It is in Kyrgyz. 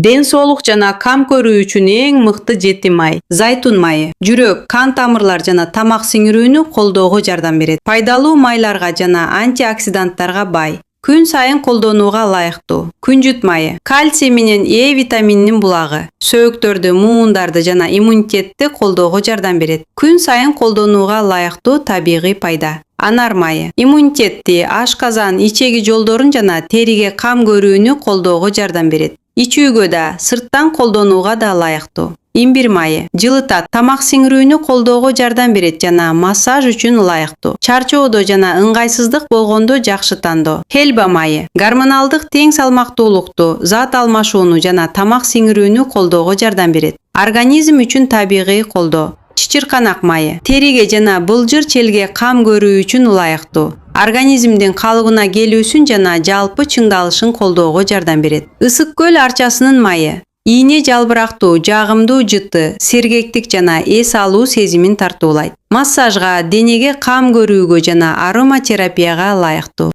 Ден соолук жана кам көрүү үчүн эң мыкты жети май – зайтун майы. Жүрөк, кан тамырлар жана тамак сиңирүүнү колдоого жардам берет. Пайдалуу майларга жана антиоксиданттарга бай. Күн сайын колдонууга ылайыктуу. Күнжүт майы. Кальций менен Е витамининин булагы. Сөөктөрдү, муундарды жана иммунитетти колдоого жардам берет. Күн сайын колдонууга ылайыктуу табигый пайда. Анар майы. Иммунитетти, ашказан, ичеги жолдорун жана териге кам көрүүнү колдоого жардам берет. Ичүүгө да, сырттан колдонууга да ылайыктуу. Имбир майы. Жылытат, тамак сиңирүүнү колдоого жардам берет жана массаж үчүн ылайыктуу. Чарчоодо жана ыңгайсыздык болгондо жакшы тандоо. Хельба майы. Гормоналдык тең салмактуулукту, зат алмашууну жана тамак сиңирүүнү колдоого жардам берет. Организм үчүн табигый колдоо. Чычырканак майы. Териге жана былжыр челге кам көрүү үчүн ылайыктуу. Организмдин калыбына келүүсүн жана жалпы чыңдалышын колдоого жардам берет. Ысык көл арчасынын майы. Ийне жалбырактуу, жагымдуу жыты, сергектик жана эс алуу сезимин тартуулайт. Массажга, денеге кам көрүүгө жана ароматерапияга ылайыктуу.